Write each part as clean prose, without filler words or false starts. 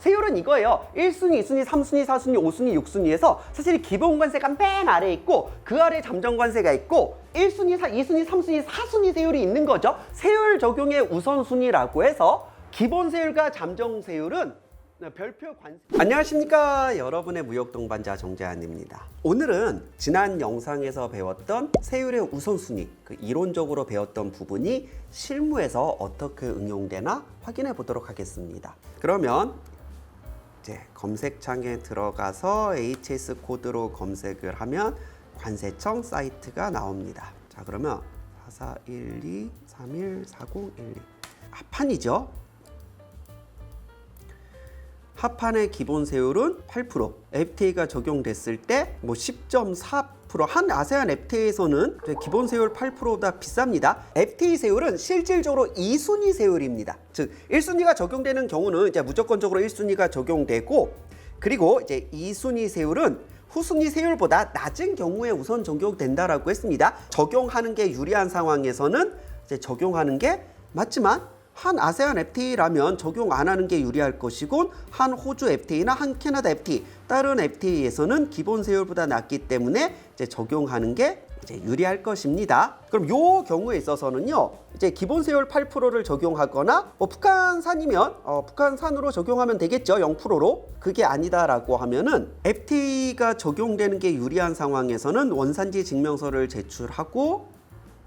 세율은 이거예요. 1순위, 2순위, 3순위, 4순위, 5순위, 6순위에서 사실 기본관세가 맨 아래에 있고 그 아래에 잠정관세가 있고 1순위, 2순위, 3순위, 4순위 세율이 있는 거죠. 세율 적용의 우선순위라고 해서 기본세율과 잠정세율은 별표 관세. 안녕하십니까, 여러분의 무역동반자 정재환입니다. 오늘은 지난 영상에서 배웠던 세율의 우선순위, 그 이론적으로 배웠던 부분이 실무에서 어떻게 응용되나 확인해 보도록 하겠습니다. 그러면 이제 검색창에 들어가서 HS 코드로 검색을 하면 관세청 사이트가 나옵니다. 자, 그러면 4412314012 합판이죠. 합판의 기본 세율은 8%, FTA가 적용됐을 때 뭐 10.4%, 한 아세안 FTA에서는 기본 세율 8%보다 비쌉니다. FTA 세율은 실질적으로 2순위 세율입니다. 즉 1순위가 적용되는 경우는 이제 무조건적으로 1순위가 적용되고, 그리고 이제 2순위 세율은 후순위 세율보다 낮은 경우에 우선 적용된다라고 했습니다. 적용하는 게 유리한 상황에서는 이제 적용하는 게 맞지만, 한 아세안 FTA라면 적용 안 하는 게 유리할 것이고, 한 호주 FTA나 한 캐나다 FTA, 다른 FTA에서는 기본 세율보다 낮기 때문에 이제 적용하는 게 이제 유리할 것입니다. 그럼 요 경우에 있어서는요, 이제 기본 세율 8%를 적용하거나, 뭐 북한산이면 북한산으로 적용하면 되겠죠, 0%로. 그게 아니다라고 하면은 FTA가 적용되는 게 유리한 상황에서는 원산지 증명서를 제출하고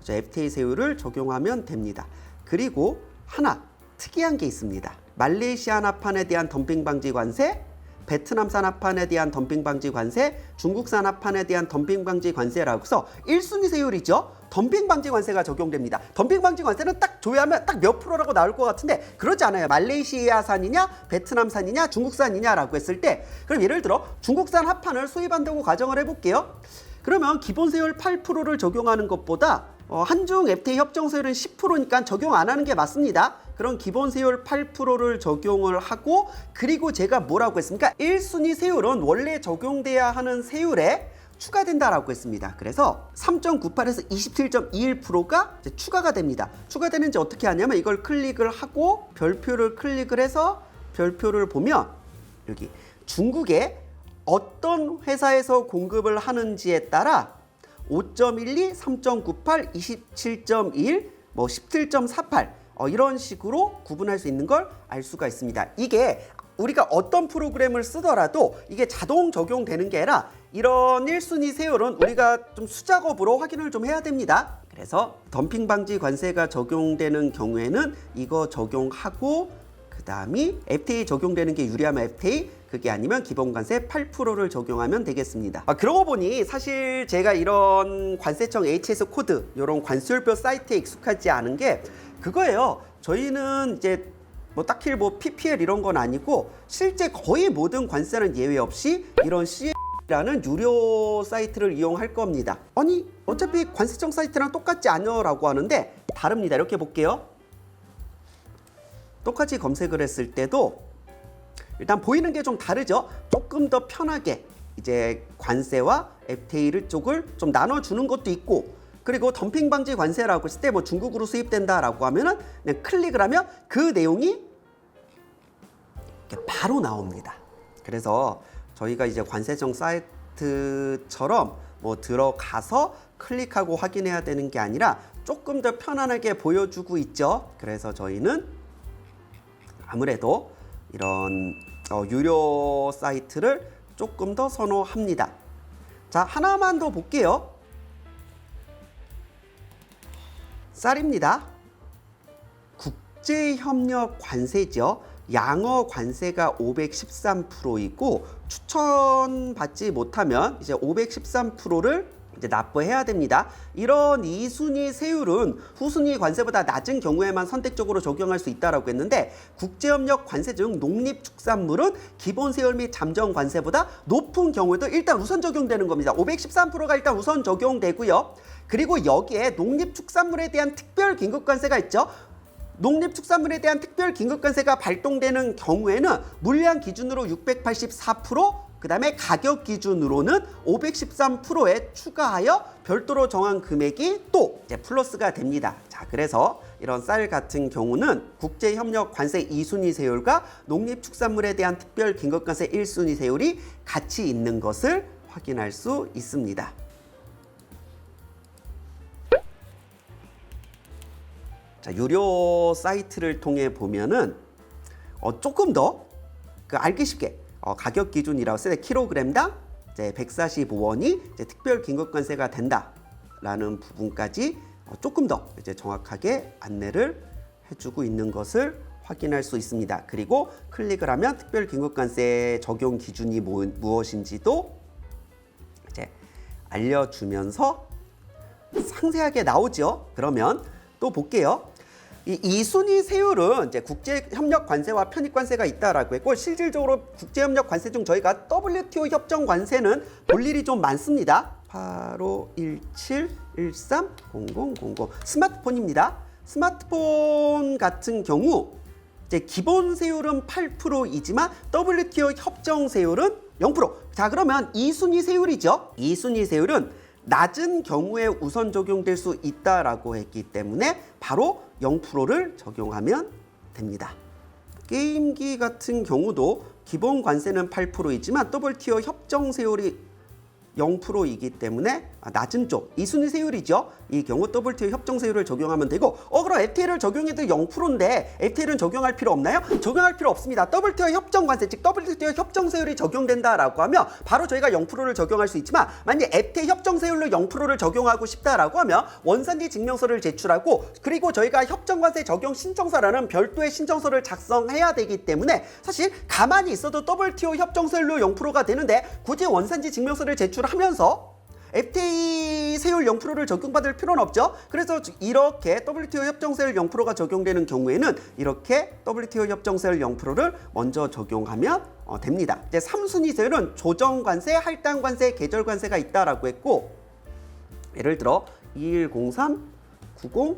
이제 FTA 세율을 적용하면 됩니다. 그리고 하나 특이한 게 있습니다. 말레이시아 합판에 대한 덤핑 방지 관세, 베트남산 합판에 대한 덤핑 방지 관세, 중국산 합판에 대한 덤핑 방지 관세라고 해서 1순위 세율이죠. 덤핑 방지 관세가 적용됩니다. 덤핑 방지 관세는 딱 조회하면 딱 몇 프로라고 나올 것 같은데 그렇지 않아요. 말레이시아산이냐 베트남산이냐 중국산이냐라고 했을 때, 그럼 예를 들어 중국산 합판을 수입한다고 가정을 해볼게요. 그러면 기본 세율 8%를 적용하는 것보다 한중 FTA 협정 세율은 10%니까 적용 안 하는 게 맞습니다. 그럼 기본 세율 8%를 적용을 하고, 그리고 제가 뭐라고 했습니까? 1순위 세율은 원래 적용돼야 하는 세율에 추가된다라고 했습니다. 그래서 3.98에서 27.21%가 추가가 됩니다. 추가되는지 어떻게 하냐면 이걸 클릭을 하고 별표를 클릭을 해서 별표를 보면 여기 중국에 어떤 회사에서 공급을 하는지에 따라 5.12, 3.98, 27.1, 뭐 17.48 이런 식으로 구분할 수 있는 걸 알 수가 있습니다. 이게 우리가 어떤 프로그램을 쓰더라도 이게 자동 적용되는 게 아니라 이런 1순위 세율은 우리가 좀 수작업으로 확인을 좀 해야 됩니다. 그래서 덤핑 방지 관세가 적용되는 경우에는 이거 적용하고, 그 다음이 FTA 적용되는 게 유리하면 FTA, 그게 아니면 기본관세 8%를 적용하면 되겠습니다. 그러고 보니 사실 제가 이런 관세청 HS 코드, 이런 관세율표 사이트에 익숙하지 않은 게 그거예요. 저희는 이제 뭐 딱히 뭐 PPL 이런 건 아니고 실제 거의 모든 관세는 예외 없이 이런 CA라는 유료 사이트를 이용할 겁니다. 아니 어차피 관세청 사이트랑 똑같지 않아라고 하는데 다릅니다. 이렇게 볼게요. 똑같이 검색을 했을 때도 일단 보이는 게 좀 다르죠. 조금 더 편하게 이제 관세와 FTA를 쪽을 좀 나눠주는 것도 있고, 그리고 덤핑 방지 관세라고 했을 때 뭐 중국으로 수입된다라고 하면은 그냥 클릭을 하면 그 내용이 이렇게 바로 나옵니다. 그래서 저희가 이제 관세청 사이트처럼 뭐 들어가서 클릭하고 확인해야 되는 게 아니라 조금 더 편안하게 보여주고 있죠. 그래서 저희는 아무래도 이런 유료 사이트를 조금 더 선호합니다. 자, 하나만 더 볼게요. 쌀입니다. 국제협력 관세죠. 양어 관세가 513%이고 추천받지 못하면 이제 513%를 이제 납부해야 됩니다. 이런 2순위 세율은 후순위 관세보다 낮은 경우에만 선택적으로 적용할 수 있다라고 했는데, 국제협력 관세 중 농립축산물은 기본 세율 및 잠정 관세보다 높은 경우에도 일단 우선 적용되는 겁니다. 513%가 일단 우선 적용되고요. 그리고 여기에 농립축산물에 대한 특별 긴급관세가 있죠. 농립축산물에 대한 특별 긴급관세가 발동되는 경우에는 물량 기준으로 684%, 그 다음에 가격 기준으로는 513%에 추가하여 별도로 정한 금액이 또 이제 플러스가 됩니다. 자, 자, 그래서 이런 쌀 같은 경우는 국제협력 관세 2순위 세율과 농립축산물에 대한 특별 긴급관세 1순위 세율이 같이 있는 것을 확인할 수 있습니다. 자, 유료 사이트를 통해 보면은 조금 더 알기 쉽게 가격 기준이라고 쓰되 킬로그램당 이제 145원이 이제 특별 긴급관세가 된다라는 부분까지 조금 더 이제 정확하게 안내를 해주고 있는 것을 확인할 수 있습니다. 그리고 클릭을 하면 특별 긴급관세 적용 기준이 무엇인지도 이제 알려주면서 상세하게 나오죠. 그러면 또 볼게요. 이 2순위 세율은 이제 국제협력 관세와 편입 관세가 있다라고 했고, 실질적으로 국제협력 관세 중 저희가 WTO 협정 관세는 볼 일이 좀 많습니다. 8517130000 스마트폰입니다. 스마트폰 같은 경우 이제 기본 세율은 8%이지만 WTO 협정 세율은 0%. 자, 그러면 2순위 세율이죠. 2순위 세율은 낮은 경우에 우선 적용될 수 있다라고 했기 때문에 바로 0%를 적용하면 됩니다. 게임기 같은 경우도 기본 관세는 8%이지만 WTO 협정 세율이 0%이기 때문에 낮은 쪽 2순위 세율이죠. 이 경우 WTO 협정 세율을 적용하면 되고, 그럼 FTA를 적용해도 0%인데 FTA는 적용할 필요 없나요? 적용할 필요 없습니다. WTO 협정 관세, 즉 WTO 협정 세율이 적용된다라고 하면 바로 저희가 0%를 적용할 수 있지만, 만약 FTA 협정 세율로 0%를 적용하고 싶다라고 하면 원산지 증명서를 제출하고, 그리고 저희가 협정 관세 적용 신청서라는 별도의 신청서를 작성해야 되기 때문에 사실 가만히 있어도 WTO 협정 세율로 0%가 되는데 굳이 원산지 증명서를 제출하면서 FTA 세율 0%를 적용받을 필요는 없죠. 그래서 이렇게 WTO 협정세율 0%가 적용되는 경우에는 이렇게 WTO 협정세율 0%를 먼저 적용하면 됩니다. 이제 3순위 세율은 조정관세, 할당관세, 계절관세가 있다라고 했고, 예를 들어 2103 90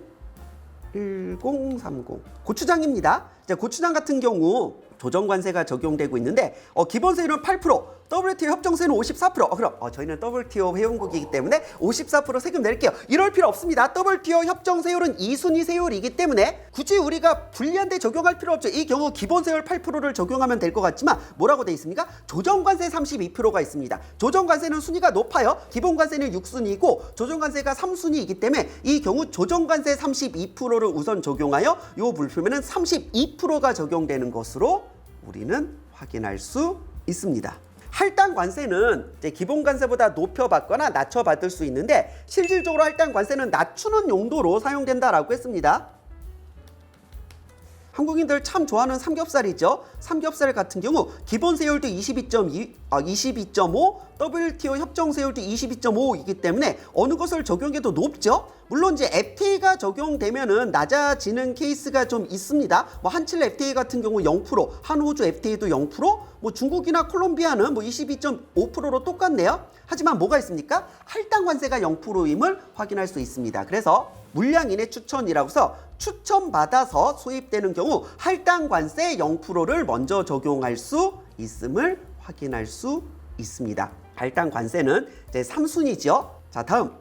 1030 고추장입니다. 이제 고추장 같은 경우 조정관세가 적용되고 있는데 기본 세율은 8%, WTO 협정세는 54%. 그럼 저희는 WTO 회원국이기 때문에 54% 세금 낼게요. 이럴 필요 없습니다. WTO 협정 세율은 2순위 세율이기 때문에 굳이 우리가 불리한데 적용할 필요 없죠. 이 경우 기본 세율 8%를 적용하면 될 것 같지만 뭐라고 돼 있습니까? 조정관세 32%가 있습니다. 조정관세는 순위가 높아요. 기본관세는 6순위이고 조정관세가 3순위이기 때문에 이 경우 조정관세 32%를 우선 적용하여 이 물품에는 32%가 적용되는 것으로 우리는 확인할 수 있습니다. 할당 관세는 이제 기본 관세보다 높여받거나 낮춰받을 수 있는데, 실질적으로 할당 관세는 낮추는 용도로 사용된다라고 했습니다. 한국인들 참 좋아하는 삼겹살이죠. 삼겹살 같은 경우 기본 세율도 22.5, WTO 협정 세율도 22.5이기 때문에 어느 것을 적용해도 높죠. 물론 이제 FTA가 적용되면은 낮아지는 케이스가 좀 있습니다. 뭐 한칠레 FTA 같은 경우 0%, 한호주 FTA도 0%, 뭐 중국이나 콜롬비아는 뭐 22.5%로 똑같네요. 하지만 뭐가 있습니까? 할당 관세가 0%임을 확인할 수 있습니다. 그래서 물량인의 추천이라고 해서 추천받아서 수입되는 경우 할당 관세 0%를 먼저 적용할 수 있음을 확인할 수 있습니다. 할당 관세는 이제 3순위죠. 자, 다음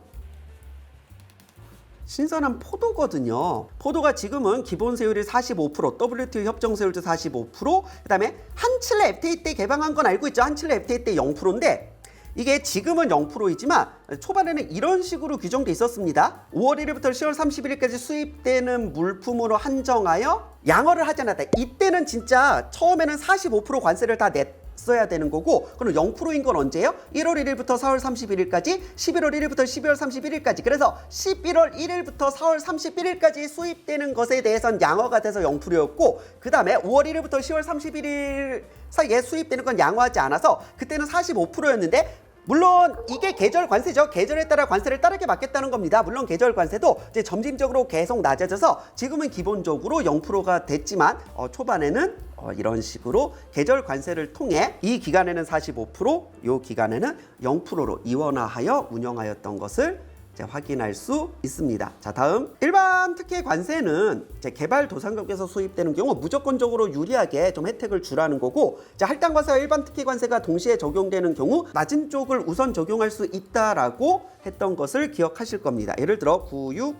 신선한 포도거든요. 포도가 지금은 기본 세율이 45%, WTO 협정 세율도 45%, 그다음에 한칠레 FTA 때 개방한 건 알고 있죠. 한칠레 FTA 때 0%인데 이게 지금은 0%이지만 초반에는 이런 식으로 규정돼 있었습니다. 5월 1일부터 10월 31일까지 수입되는 물품으로 한정하여 양어를 하지 않았다. 이때는 진짜 처음에는 45% 관세를 다 냈어야 되는 거고, 그럼 0%인 건 언제예요? 1월 1일부터 4월 31일까지, 11월 1일부터 12월 31일까지. 그래서 11월 1일부터 4월 31일까지 수입되는 것에 대해서는 양어가 돼서 0%였고, 그 다음에 5월 1일부터 10월 31일 사이에 수입되는 건 양호하지 않아서 그때는 45%였는데, 물론 이게 계절 관세죠. 계절에 따라 관세를 따르게 받겠다는 겁니다. 물론 계절 관세도 이제 점진적으로 계속 낮아져서 지금은 기본적으로 0%가 됐지만 초반에는 이런 식으로 계절 관세를 통해 이 기간에는 45%, 이 기간에는 0%로 이원화하여 운영하였던 것을 확인할 수 있습니다. 자, 다음 일반 특혜 관세는 개발도상국에서 수입되는 경우 무조건적으로 유리하게 좀 혜택을 주라는 거고, 할당 관세와 일반 특혜 관세가 동시에 적용되는 경우 낮은 쪽을 우선 적용할 수 있다라고 했던 것을 기억하실 겁니다. 예를 들어 96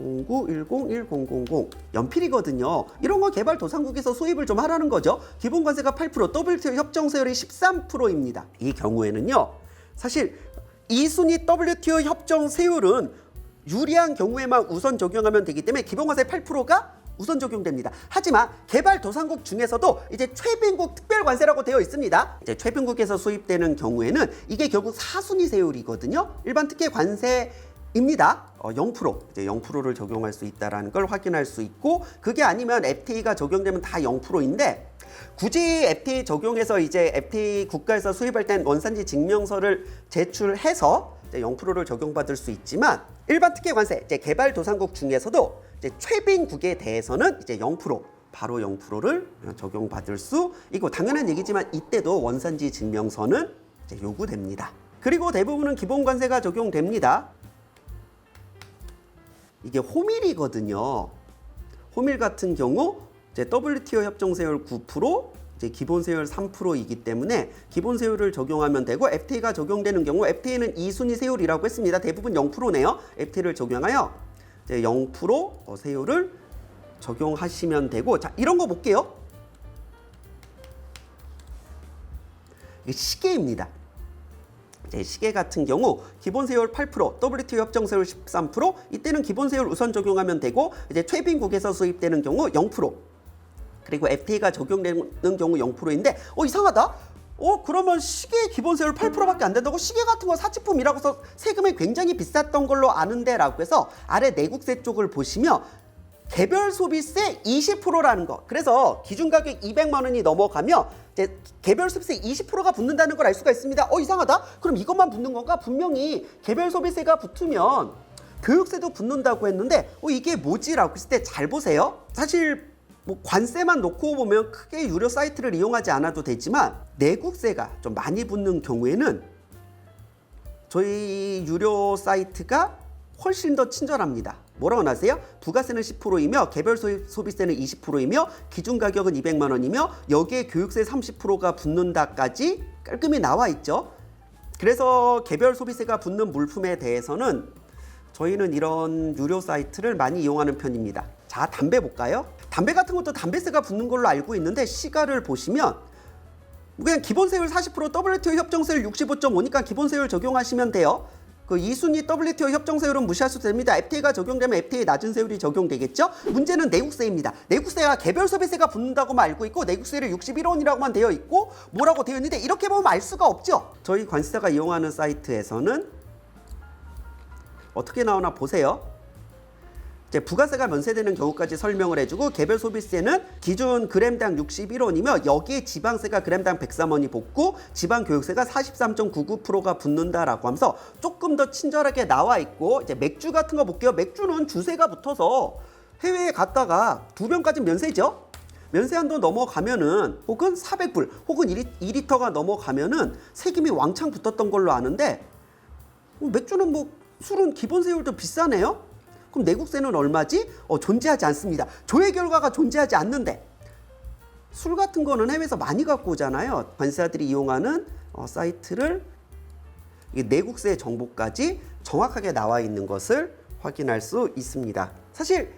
09101000 연필이거든요. 이런 거 개발도상국에서 수입을 좀 하라는 거죠. 기본 관세가 8%, WTO 협정 세율이 13%입니다. 이 경우에는요, 사실 2순위 WTO 협정 세율은 유리한 경우에만 우선 적용하면 되기 때문에 기본 관세 8%가 우선 적용됩니다. 하지만 개발도상국 중에서도 이제 최빈국 특별관세라고 되어 있습니다. 이제 최빈국에서 수입되는 경우에는 이게 결국 4순위 세율이거든요. 일반 특혜 관세입니다. 0%, 이제 0%를 적용할 수 있다는 걸 확인할 수 있고, 그게 아니면 FTA가 적용되면 다 0%인데 굳이 FTA 적용해서 이제 FTA 국가에서 수입할 땐 원산지 증명서를 제출해서 0%를 적용받을 수 있지만, 일반 특혜 관세, 이제 개발도상국 중에서도 이제 최빈국에 대해서는 이제 0%, 바로 0%를 적용받을 수 있고, 당연한 얘기지만 이때도 원산지 증명서는 이제 요구됩니다. 그리고 대부분은 기본 관세가 적용됩니다. 이게 호밀이거든요. 호밀 같은 경우 이제 WTO 협정 세율 9%, 이제 기본 세율 3%이기 때문에 기본 세율을 적용하면 되고, FTA가 적용되는 경우 FTA는 2순위 세율이라고 했습니다. 대부분 0%네요. FTA를 적용하여 이제 0% 세율을 적용하시면 되고, 자, 이런 거 볼게요. 이게 시계입니다. 시계 같은 경우 기본 세율 8%, WTO 협정 세율 13%, 이때는 기본 세율 우선 적용하면 되고, 이제 최빈국에서 수입되는 경우 0%, 그리고 FTA가 적용되는 경우 0%인데 이상하다. 그러면 시계 기본 세율 8%밖에 안 된다고? 시계 같은 거 사치품이라고 해서 세금이 굉장히 비쌌던 걸로 아는데 라고 해서 아래 내국세 쪽을 보시면 개별 소비세 20%라는 거. 그래서 기준 가격 200만 원이 넘어가면 이제 개별 소비세 20%가 붙는다는 걸 알 수가 있습니다. 이상하다? 그럼 이것만 붙는 건가? 분명히 개별 소비세가 붙으면 교육세도 붙는다고 했는데 이게 뭐지라고 했을 때 잘 보세요. 사실 뭐 관세만 놓고 보면 크게 유료 사이트를 이용하지 않아도 되지만, 내국세가 좀 많이 붙는 경우에는 저희 유료 사이트가 훨씬 더 친절합니다. 뭐라고 나세요? 부가세는 10%이며 개별 소비세는 20%이며 기준 가격은 200만 원이며 여기에 교육세 30%가 붙는다까지 깔끔히 나와 있죠. 그래서 개별 소비세가 붙는 물품에 대해서는 저희는 이런 유료 사이트를 많이 이용하는 편입니다. 자, 담배 볼까요? 담배 같은 것도 담배세가 붙는 걸로 알고 있는데, 시가를 보시면 그냥 기본 세율 40%, WTO 협정 세율 65.5니까 기본 세율 적용하시면 돼요. 그 2순위 WTO 협정 세율은 무시하셔도 됩니다. FTA가 적용되면 FTA 낮은 세율이 적용되겠죠? 문제는 내국세입니다. 내국세가 개별 소비세가 붙는다고만 알고 있고, 내국세율이 61원이라고만 되어 있고, 뭐라고 되어 있는데, 이렇게 보면 알 수가 없죠? 저희 관세사가 이용하는 사이트에서는 어떻게 나오나 보세요. 이제 부가세가 면세되는 경우까지 설명을 해주고, 개별 소비세는 기준 그램당 61원이며 여기에 지방세가 그램당 103원이 붙고 지방교육세가 43.99%가 붙는다라고 하면서 조금 더 친절하게 나와 있고, 이제 맥주 같은 거 볼게요. 맥주는 주세가 붙어서 해외에 갔다가 2병까지 면세죠. 면세 한도 넘어가면은, 혹은 400불 혹은 2리터가 넘어가면은 세금이 왕창 붙었던 걸로 아는데, 맥주는 뭐 술은 기본 세율도 비싸네요. 그럼 내국세는 얼마지? 존재하지 않습니다. 조회 결과가 존재하지 않는데, 술 같은 거는 해외에서 많이 갖고 오잖아요. 관세사들이 이용하는 사이트를 내국세 정보까지 정확하게 나와 있는 것을 확인할 수 있습니다. 사실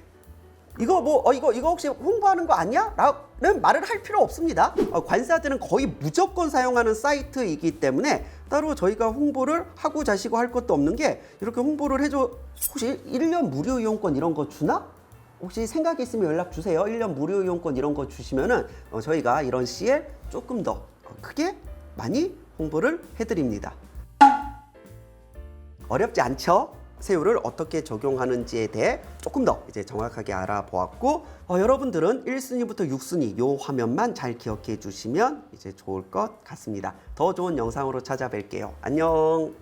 이거 혹시 홍보하는 거 아니야? 라는 말을 할 필요 없습니다. 관세사들은 거의 무조건 사용하는 사이트이기 때문에 따로 저희가 홍보를 하고 자시고 할 것도 없는 게, 이렇게 홍보를 해줘. 혹시 1년 무료 이용권 이런 거 주나? 혹시 생각이 있으면 연락 주세요. 1년 무료 이용권 이런 거 주시면은 저희가 이런 CL 조금 더 크게 많이 홍보를 해드립니다. 어렵지 않죠? 세율을 어떻게 적용하는지에 대해 조금 더 이제 정확하게 알아보았고, 여러분들은 1순위부터 6순위 요 화면만 잘 기억해 주시면 이제 좋을 것 같습니다. 더 좋은 영상으로 찾아뵐게요. 안녕.